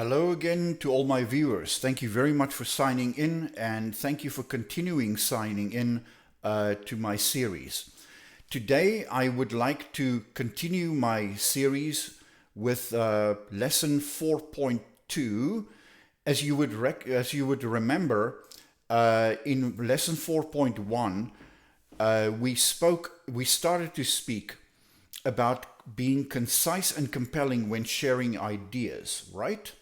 Hello again to all my viewers. Thank you very much for signing in, and thank you for continuing signing in to my series. Today I would like to continue my series with lesson 4.2. As you would remember, in lesson 4.1, we started to speak about being concise and compelling when sharing ideas, right?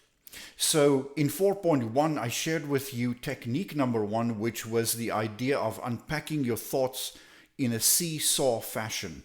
So in 4.1, I shared with you technique number 1, which was the idea of unpacking your thoughts in a seesaw fashion.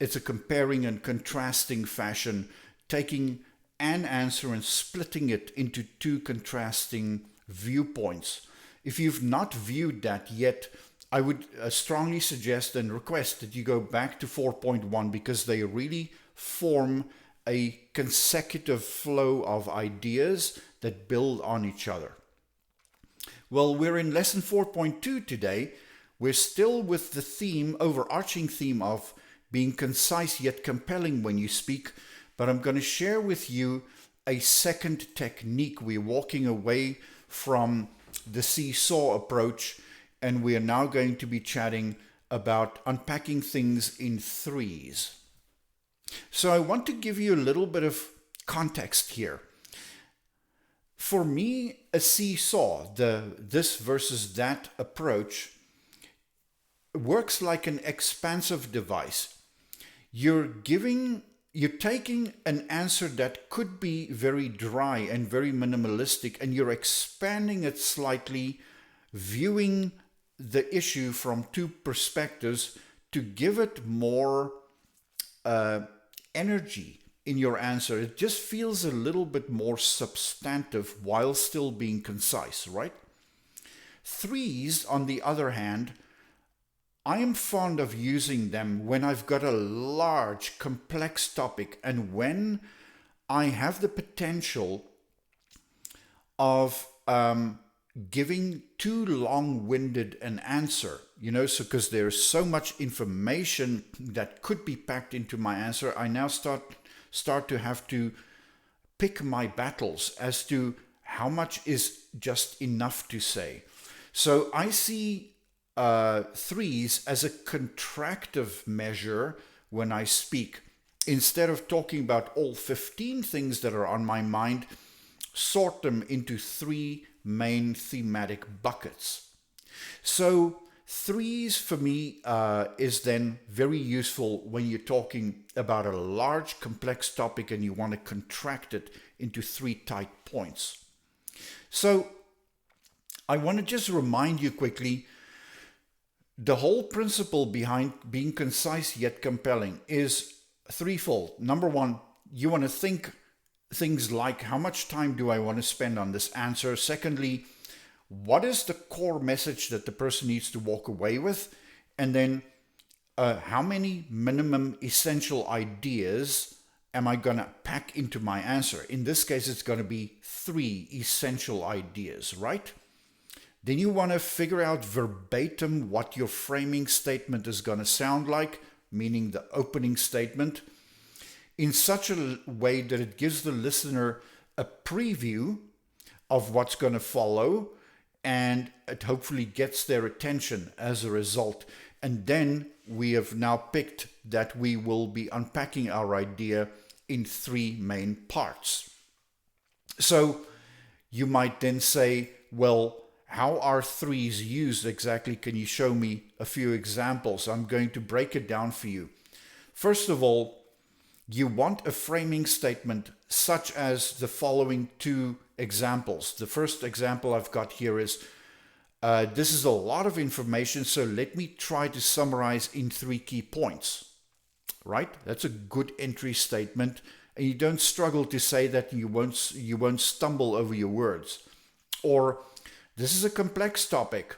It's a comparing and contrasting fashion, taking an answer and splitting it into two contrasting viewpoints. If you've not viewed that yet, I would strongly suggest and request that you go back to 4.1 because they really form a consecutive flow of ideas that build on each other. Well, we're in lesson 4.2 today. We're still with the theme, overarching theme of being concise yet compelling when you speak, but I'm going to share with you a second technique. We're walking away from the seesaw approach, and we are now going to be chatting about unpacking things in threes. So I want to give you a little bit of context here. For me, a seesaw, this versus that approach, works like an expansive device. You're taking an answer that could be very dry and very minimalistic, and you're expanding it slightly, viewing the issue from two perspectives to give it more energy in your answer. It just feels a little bit more substantive while still being concise, right? Threes, on the other hand, I am fond of using them when I've got a large, complex topic and when I have the potential of giving too long-winded an answer, so because there's so much information that could be packed into my answer, I now start to have to pick my battles as to how much is just enough to say. So I see threes as a contractive measure when I speak. Instead of talking about all 15 things that are on my mind, sort them into 3 main thematic buckets. So threes for me is then very useful when you're talking about a large complex topic and you want to contract it into 3 tight points. So I want to just remind you quickly, the whole principle behind being concise yet compelling is threefold. Number 1, you want to think things like, how much time do I want to spend on this answer? Secondly, what is the core message that the person needs to walk away with? And then how many minimum essential ideas am I going to pack into my answer? In this case, it's going to be 3 essential ideas, right? Then you want to figure out verbatim what your framing statement is going to sound like, meaning the opening statement, in such a way that it gives the listener a preview of what's going to follow, and it hopefully gets their attention as a result. And then we have now picked that we will be unpacking our idea in 3 main parts. So you might then say, well, how are threes used exactly? Can you show me a few examples? I'm going to break it down for you. First of all, you want a framing statement such as the following 2 examples. The first example I've got here is, this is a lot of information, so let me try to summarize in 3 key points, right? That's a good entry statement, and you don't struggle to say that, you won't stumble over your words. Or, this is a complex topic,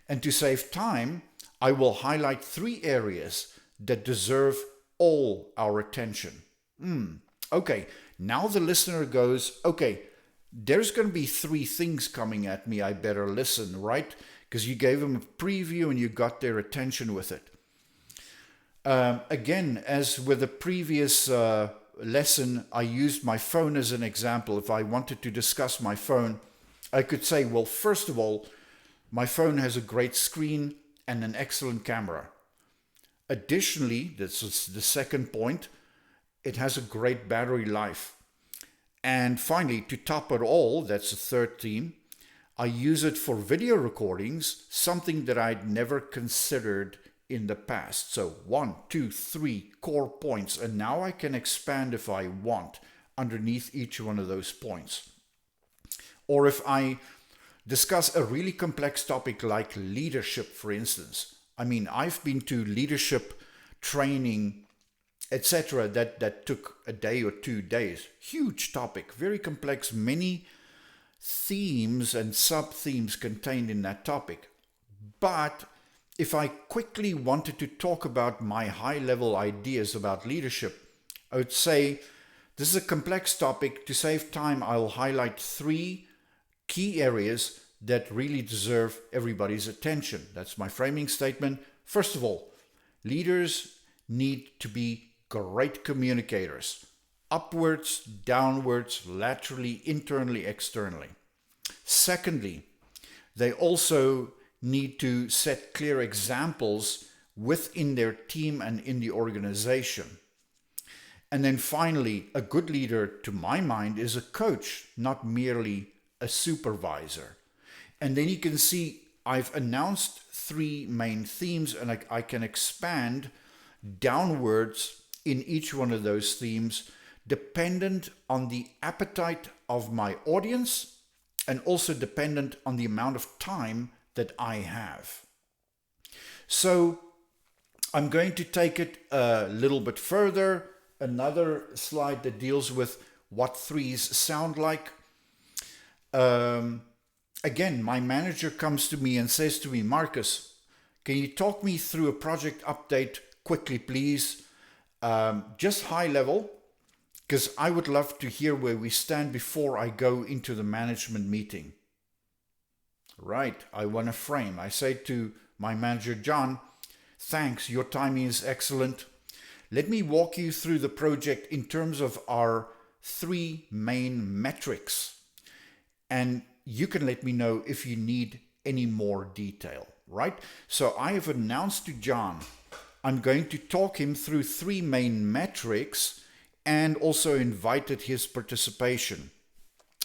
and to save time, I will highlight 3 areas that deserve all our attention. Okay, now the listener goes, okay, there's going to be 3 things coming at me, I better listen, right? Because you gave them a preview and you got their attention with it. Again, as with the previous lesson, I used my phone as an example. If I wanted to discuss my phone, I could say, well, first of all, my phone has a great screen and an excellent camera. Additionally, this is the second point, it has a great battery life. And finally, to top it all, that's the third theme, I use it for video recordings, something that I'd never considered in the past. So 1, 2, 3 core points, and now I can expand if I want underneath each one of those points. Or if I discuss a really complex topic like leadership, for instance. I mean, I've been to leadership training, etc. that took a day or 2 days. Huge topic, very complex, many themes and sub-themes contained in that topic. But if I quickly wanted to talk about my high-level ideas about leadership, I would say this is a complex topic. To save time, I'll highlight 3 key areas that really deserve everybody's attention. That's my framing statement. First of all, leaders need to be great communicators. Upwards, downwards, laterally, internally, externally. Secondly, they also need to set clear examples within their team and in the organization. And then finally, a good leader, to my mind, is a coach, not merely a supervisor. And then you can see I've announced 3 main themes, and I can expand downwards in each one of those themes, dependent on the appetite of my audience and also dependent on the amount of time that I have. So I'm going to take it a little bit further. Another slide that deals with what threes sound like. Again, my manager comes to me and says to me, Markus, can you talk me through a project update quickly, please? Just high level, because I would love to hear where we stand before I go into the management meeting. Right, I want a frame. I say to my manager, John, thanks, your timing is excellent. Let me walk you through the project in terms of our 3 main metrics. And you can let me know if you need any more detail, right? So I have announced to John, I'm going to talk him through 3 main metrics and also invited his participation.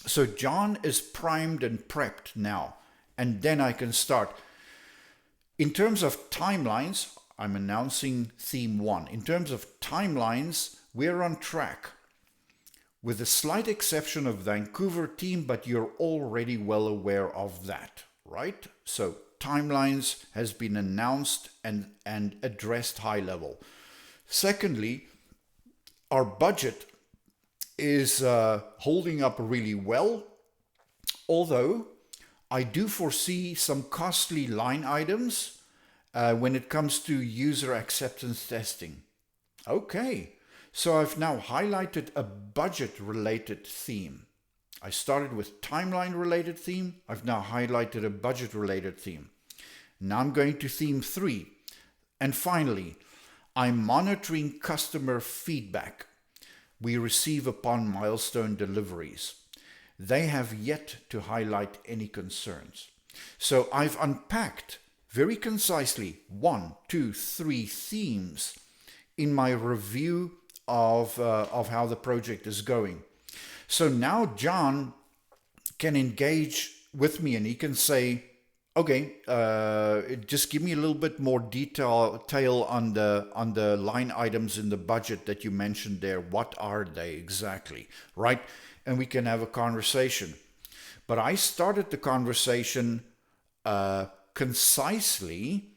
So John is primed and prepped now, and then I can start. In terms of timelines, I'm announcing theme 1. In terms of timelines, we're on track. With a slight exception of Vancouver team, but you're already well aware of that, right? So timelines has been announced and addressed high level. Secondly, our budget is holding up really well, although I do foresee some costly line items when it comes to user acceptance testing. Okay. So I've now highlighted a budget-related theme. I started with timeline-related theme. I've now highlighted a budget-related theme. Now I'm going to theme 3. And finally, I'm monitoring customer feedback we receive upon milestone deliveries. They have yet to highlight any concerns. So I've unpacked very concisely 1, 2, 3 themes in my review of how the project is going. So now John can engage with me and he can say, okay, just give me a little bit more detail on the line items in the budget that you mentioned there. What are they exactly, right? And we can have a conversation. But I started the conversation concisely.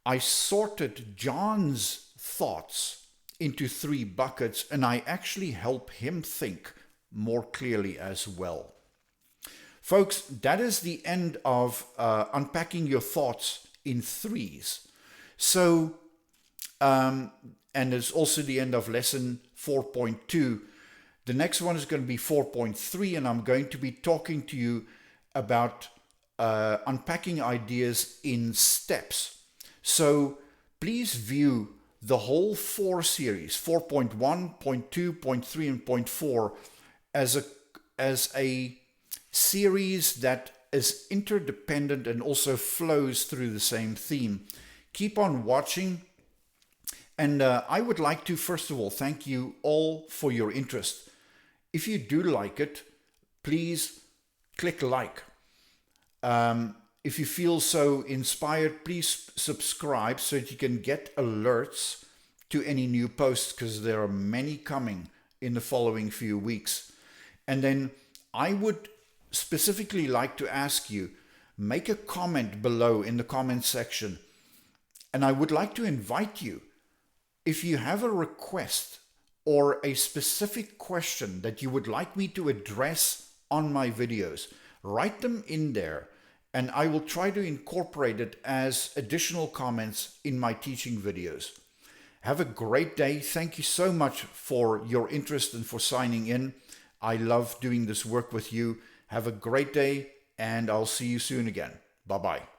I sorted John's thoughts into 3 buckets, and I actually help him think more clearly as well. Folks, that is the end of unpacking your thoughts in 3s. So, and it's also the end of lesson 4.2. The next one is going to be 4.3, and I'm going to be talking to you about unpacking ideas in steps. So please view the whole 4 series, 4.1, 0.2, 0.3, and 0.4 as a series that is interdependent and also flows through the same theme. Keep on watching. And I would like to, first of all, thank you all for your interest. If you do like it, please click like. If you feel so inspired, please subscribe so that you can get alerts to any new posts, because there are many coming in the following few weeks. And then I would specifically like to ask you, make a comment below in the comment section. And I would like to invite you, if you have a request or a specific question that you would like me to address on my videos, write them in there, and I will try to incorporate it as additional comments in my teaching videos. Have a great day. Thank you so much for your interest and for signing in. I love doing this work with you. Have a great day, and I'll see you soon again. Bye-bye.